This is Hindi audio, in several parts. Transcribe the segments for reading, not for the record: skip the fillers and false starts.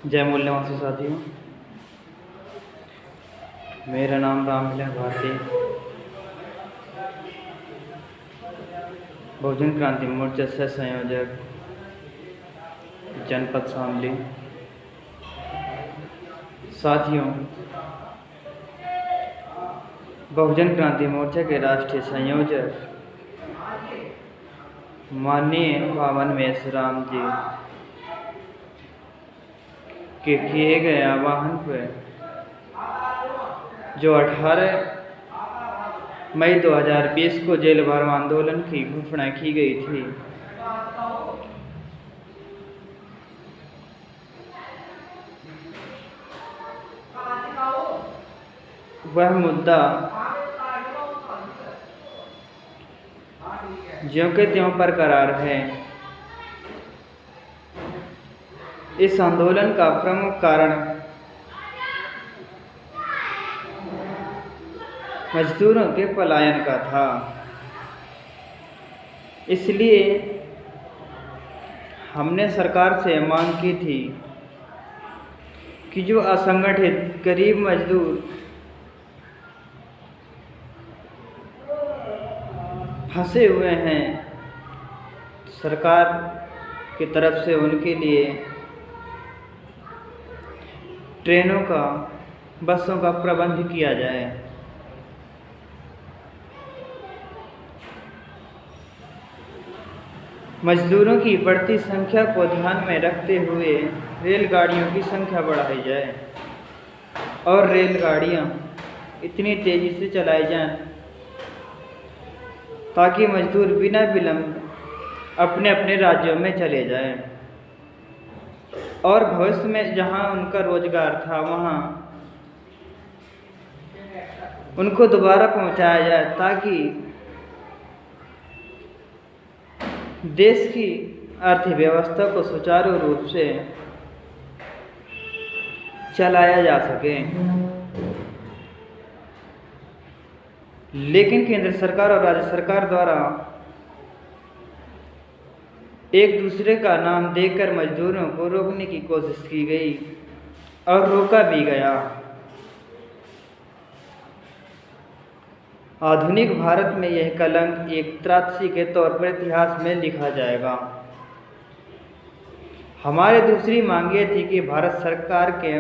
जय मूल्यवान साथियों, मेरा नाम रामविलास भारती, बहुजन क्रांति मोर्चा से संयोजक जनपद शामली। साथियों, बहुजन क्रांति मोर्चा के राष्ट्रीय संयोजक माननीय पावन मेश्राम जी के किए गए आह्वान पर जो 18 मई 2020 को जेल भरो आंदोलन की घोषणा की गई थी, वह मुद्दा ज्यों के त्यों बरकरार है। इस आंदोलन का प्रमुख कारण मजदूरों के पलायन का था। इसलिए हमने सरकार से मांग की थी कि जो असंगठित गरीब मजदूर फंसे हुए हैं, सरकार की तरफ से उनके लिए ट्रेनों का, बसों का प्रबंध किया जाए। मजदूरों की बढ़ती संख्या को ध्यान में रखते हुए रेलगाड़ियों की संख्या बढ़ाई जाए और रेलगाड़ियां इतनी तेजी से चलाई जाएं ताकि मजदूर बिना विलंब अपने अपने राज्यों में चले जाएं और भविष्य में जहां उनका रोजगार था वहां उनको दोबारा पहुंचाया जाए, ताकि देश की अर्थव्यवस्था को सुचारू रूप से चलाया जा सके। लेकिन केंद्र सरकार और राज्य सरकार द्वारा एक दूसरे का नाम देकर मजदूरों को रोकने की कोशिश की गई और रोका भी गया। आधुनिक भारत में यह कलंक एक त्रासदी के तौर पर इतिहास में लिखा जाएगा। हमारी दूसरी मांग ये थी कि भारत सरकार के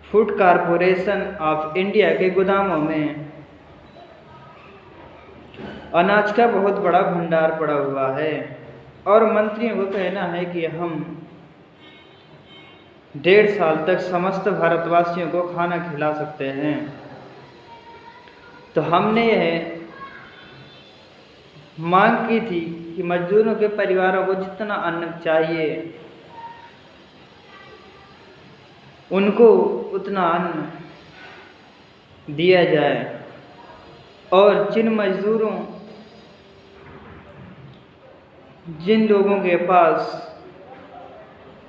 फूड कॉरपोरेशन ऑफ इंडिया के गोदामों में अनाज का बहुत बड़ा भंडार पड़ा हुआ है और मंत्रियों को कहना है कि हम 1.5 साल तक समस्त भारतवासियों को खाना खिला सकते हैं। तो हमने यह मांग की थी कि मजदूरों के परिवारों को जितना अन्न चाहिए उनको उतना अन्न दिया जाए और जिन लोगों के पास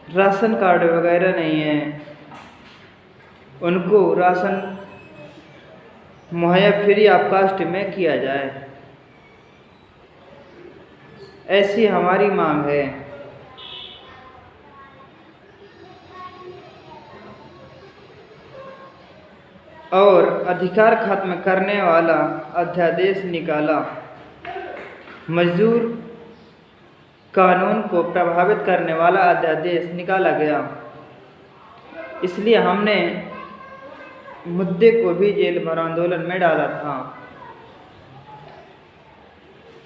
राशन कार्ड वगैरह नहीं है उनको राशन मुहैया फ्री ऑफ कास्ट में किया जाए, ऐसी हमारी मांग है। और अधिकार खत्म करने वाला अध्यादेश निकाला, मजदूर कानून को प्रभावित करने वाला अध्यादेश निकाला गया। इसलिए हमने मुद्दे को भी जेल भरो आंदोलन में डाला था।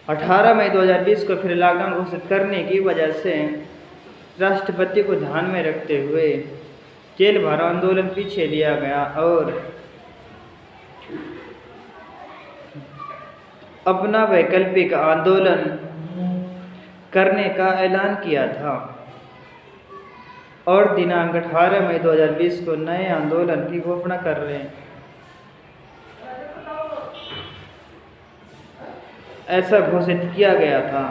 18 मई 2020 को फिर लॉकडाउन घोषित करने की वजह से राष्ट्रपति को ध्यान में रखते हुए जेल भरो आंदोलन पीछे लिया गया और अपना वैकल्पिक आंदोलन करने का ऐलान किया था और दिनांक 18 मई 2020 को नए आंदोलन की घोषणा कर रहे हैं। ऐसा घोषित किया गया था।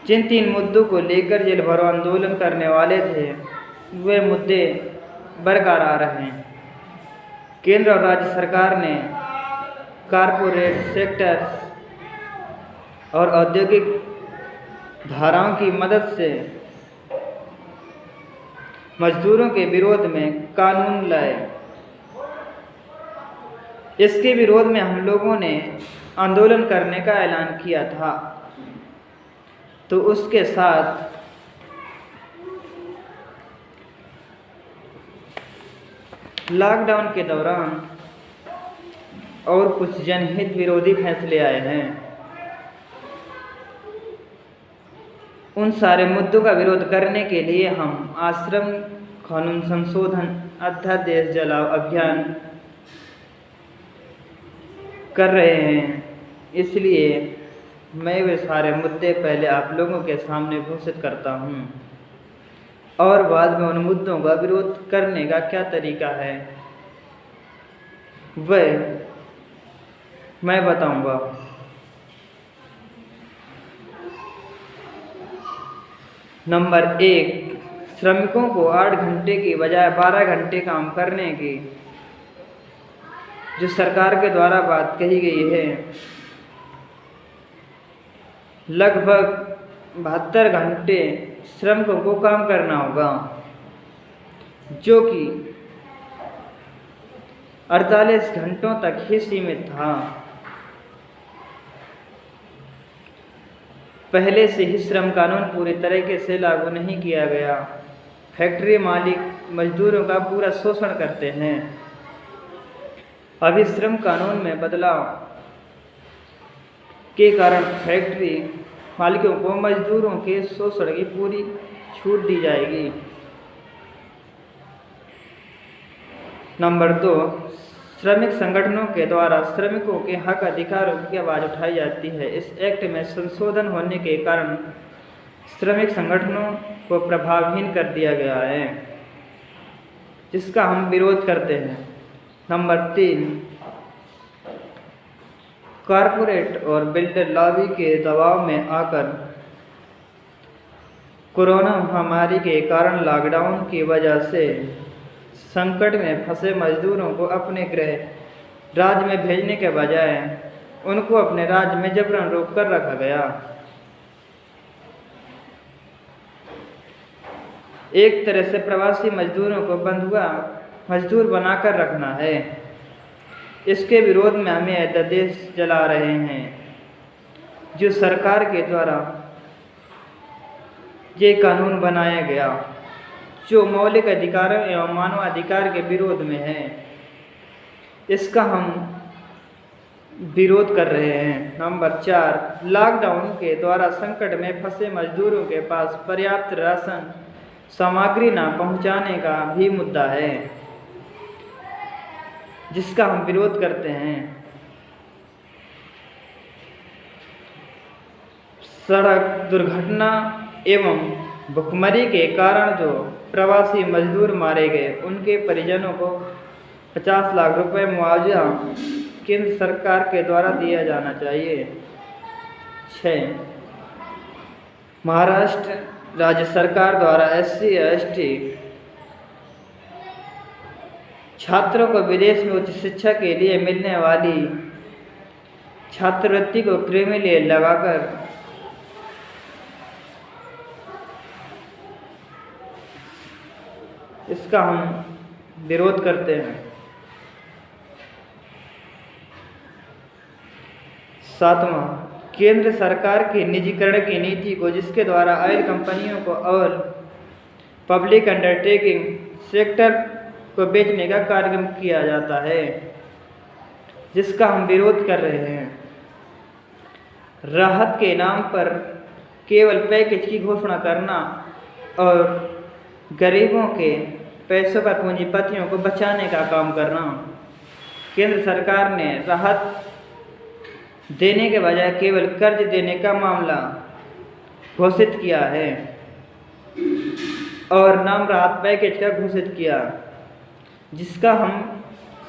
जिन 3 मुद्दों को लेकर जेल भरो आंदोलन करने वाले थे वे मुद्दे बरकरार हैं। केंद्र और राज्य सरकार ने कारपोरेट सेक्टर और औद्योगिक धाराओं की मदद से मजदूरों के विरोध में कानून लाए। इसके विरोध में हम लोगों ने आंदोलन करने का ऐलान किया था। तो उसके साथ लॉकडाउन के दौरान और कुछ जनहित विरोधी फैसले आए हैं। उन सारे मुद्दों का विरोध करने के लिए हम आश्रम कानून संशोधन अध्यादेश जलाओ अभियान कर रहे हैं। इसलिए मैं वे सारे मुद्दे पहले आप लोगों के सामने घोषित करता हूँ और बाद में उन मुद्दों का विरोध करने का क्या तरीका है वह मैं बताऊंगा। नंबर 1, श्रमिकों को 8 घंटे की बजाय 12 घंटे काम करने की जो सरकार के द्वारा बात कही गई है, लगभग 72 घंटे श्रमिकों को काम करना होगा, जो कि 48 घंटों तक ही सीमित था। पहले से ही श्रम कानून पूरी तरीके से लागू नहीं किया गया। फैक्ट्री मालिक मजदूरों का पूरा शोषण करते हैं। अभी श्रम कानून में बदलाव के कारण फैक्ट्री मालिकों को मजदूरों के शोषण की पूरी छूट दी जाएगी। नंबर 2, श्रमिक संगठनों के द्वारा श्रमिकों के हक अधिकारों की आवाज़ उठाई जाती है। इस एक्ट में संशोधन होने के कारण श्रमिक संगठनों को प्रभावहीन कर दिया गया है, जिसका हम विरोध करते हैं। नंबर 3, कॉरपोरेट और बिल्डर लॉबी के दबाव में आकर कोरोना महामारी के कारण लॉकडाउन की वजह से संकट में फंसे मजदूरों को अपने गृह राज्य में भेजने के बजाय उनको अपने राज्य में जबरन रोक कर रखा गया। एक तरह से प्रवासी मजदूरों को बंधुआ मजदूर बनाकर रखना है। इसके विरोध में हमें अध्यादेश जला रहे हैं, जो सरकार के द्वारा ये कानून बनाया गया, जो मौलिक अधिकारों एवं मानवाधिकार के विरोध में है। इसका हम विरोध कर रहे हैं। नंबर 4, लॉकडाउन के द्वारा संकट में फंसे मजदूरों के पास पर्याप्त राशन सामग्री न पहुंचाने का भी मुद्दा है, जिसका हम विरोध करते हैं। सड़क दुर्घटना एवं भुखमरी के कारण जो प्रवासी मजदूर मारे गए, उनके परिजनों को 50 लाख रुपए मुआवजा केंद्र सरकार के द्वारा दिया जाना चाहिए। 6, महाराष्ट्र राज्य सरकार द्वारा SC/ST छात्रों को विदेश में उच्च शिक्षा के लिए मिलने वाली छात्रवृत्ति को क्रीमी लगाकर इसका हम विरोध करते हैं। 7वां, केंद्र सरकार की निजीकरण की नीति को, जिसके द्वारा ऑयल कंपनियों को और पब्लिक अंडरटेकिंग सेक्टर को बेचने का कार्यक्रम किया जाता है, जिसका हम विरोध कर रहे हैं। राहत के नाम पर केवल पैकेज की घोषणा करना और गरीबों के पैसों पर पूंजीपतियों को बचाने का काम करना। केंद्र सरकार ने राहत देने के बजाय केवल कर्ज देने का मामला घोषित किया है और नाम राहत पैकेज का घोषित किया, जिसका हम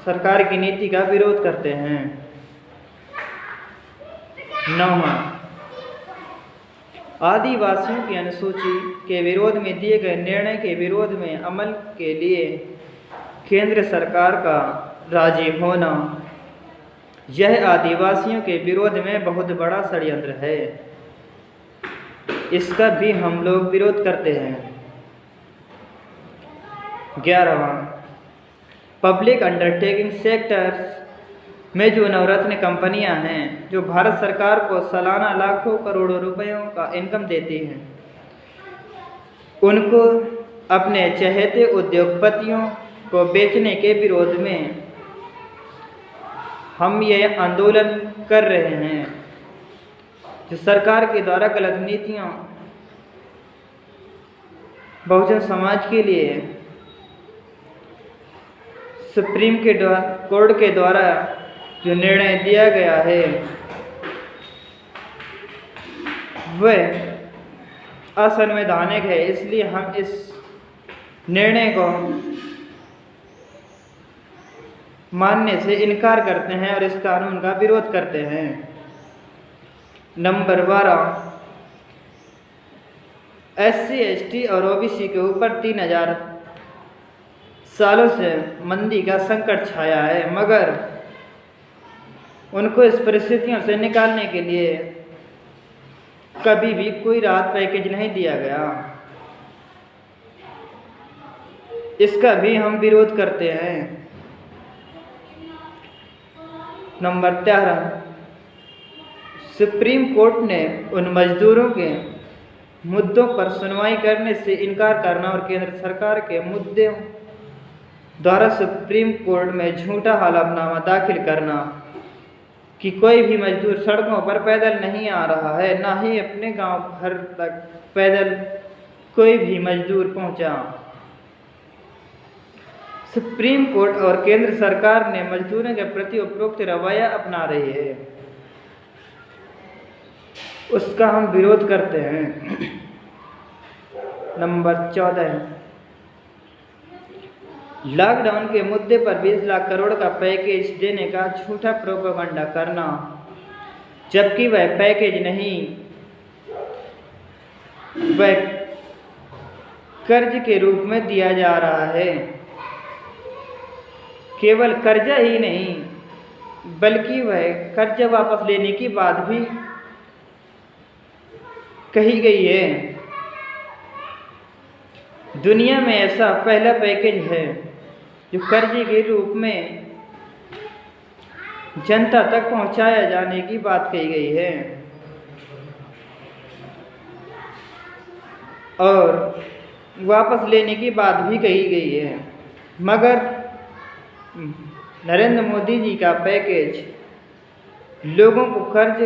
सरकार की नीति का विरोध करते हैं। 9वां, आदिवासियों की अनुसूची के विरोध में दिए गए निर्णय के विरोध में अमल के लिए केंद्र सरकार का राजी होना, यह आदिवासियों के विरोध में बहुत बड़ा षड्यंत्र है। इसका भी हम लोग विरोध करते हैं। 11वां, पब्लिक अंडरटेकिंग सेक्टर्स में जो नवरत्न कंपनियां हैं जो भारत सरकार को सालाना लाखों करोड़ों रुपयों का इनकम देती हैं, उनको अपने चहेते उद्योगपतियों को बेचने के विरोध में हम ये आंदोलन कर रहे हैं। जो सरकार के द्वारा गलत नीतियाँ बहुजन समाज के लिए सुप्रीम कोर्ट के द्वारा जो निर्णय दिया गया है वह असंवैधानिक है, इसलिए हम इस निर्णय को मानने से इनकार करते हैं और इस कानून का विरोध करते हैं। नंबर 12, SC, ST और OBC के ऊपर 3000 सालों से मंदी का संकट छाया है, मगर उनको इस परिस्थितियों से निकालने के लिए कभी भी कोई राहत पैकेज नहीं दिया गया। इसका भी हम विरोध करते हैं। नंबर 13, सुप्रीम कोर्ट ने उन मजदूरों के मुद्दों पर सुनवाई करने से इनकार करना और केंद्र सरकार के मुद्दों द्वारा सुप्रीम कोर्ट में झूठा हलफनामा दाखिल करना कि कोई भी मजदूर सड़कों पर पैदल नहीं आ रहा है, ना ही अपने गांव घर तक पैदल कोई भी मजदूर पहुंचा। सुप्रीम कोर्ट और केंद्र सरकार ने मजदूरों के प्रति उपरोक्त रवैया अपना रही है, उसका हम विरोध करते हैं। नंबर 14, लॉकडाउन के मुद्दे पर 20 लाख करोड़ का पैकेज देने का झूठा प्रोपेगेंडा करना, जबकि वह पैकेज नहीं, वह कर्ज के रूप में दिया जा रहा है। केवल कर्जा ही नहीं बल्कि वह कर्जा वापस लेने की बात भी कही गई है। दुनिया में ऐसा पहला पैकेज है जो कर्जे के रूप में जनता तक पहुंचाया जाने की बात कही गई है और वापस लेने की बात भी कही गई है, मगर नरेंद्र मोदी जी का पैकेज लोगों को कर्ज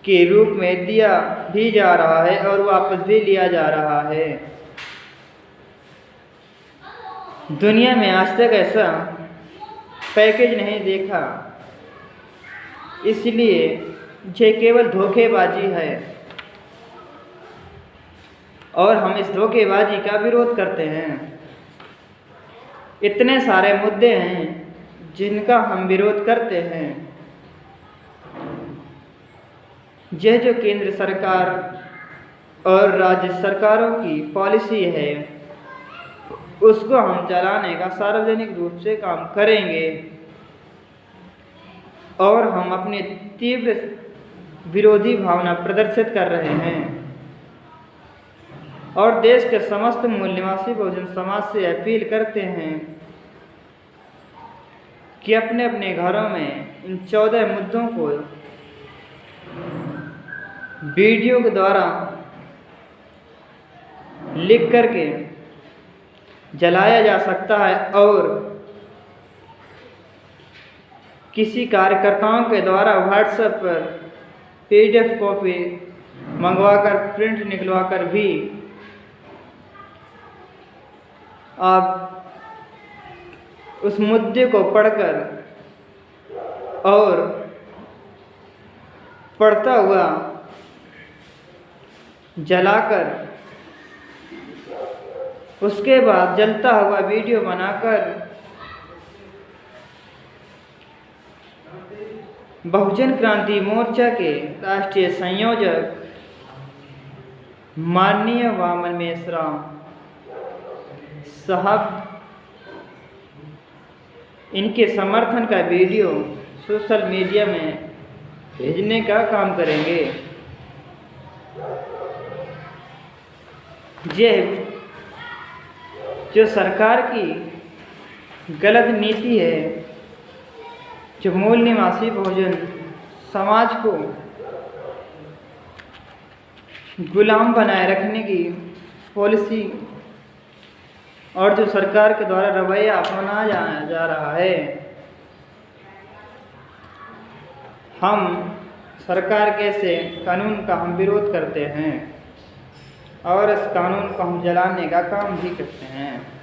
के रूप में दिया भी जा रहा है और वापस भी लिया जा रहा है। दुनिया में आज तक ऐसा पैकेज नहीं देखा, इसलिए ये केवल धोखेबाजी है और हम इस धोखेबाजी का विरोध करते हैं। इतने सारे मुद्दे हैं जिनका हम विरोध करते हैं। यह जो केंद्र सरकार और राज्य सरकारों की पॉलिसी है उसको हम चलाने का सार्वजनिक रूप से काम करेंगे और हम अपनी तीव्र विरोधी भावना प्रदर्शित कर रहे हैं और देश के समस्त मूल निवासी बहुजन समाज से अपील करते हैं कि अपने अपने घरों में इन 14 मुद्दों को वीडियो के द्वारा लिख करके जलाया जा सकता है और किसी कार्यकर्ताओं के द्वारा व्हाट्सएप पर PDF कॉपी मंगवाकर प्रिंट निकलवाकर भी आप उस मुद्दे को पढ़कर और पढ़ता हुआ जलाकर उसके बाद जलता हुआ वीडियो बनाकर बहुजन क्रांति मोर्चा के राष्ट्रीय संयोजक माननीय वामन मेश्राम साहब इनके समर्थन का वीडियो सोशल मीडिया में भेजने का काम करेंगे। जो सरकार की गलत नीति है, जो मूल निवासी भोजन समाज को गुलाम बनाए रखने की पॉलिसी और जो सरकार के द्वारा रवैया अपनाया जा रहा है, हम सरकार के ऐसे कानून का हम विरोध करते हैं और इस कानून को हम जलाने का काम भी करते हैं।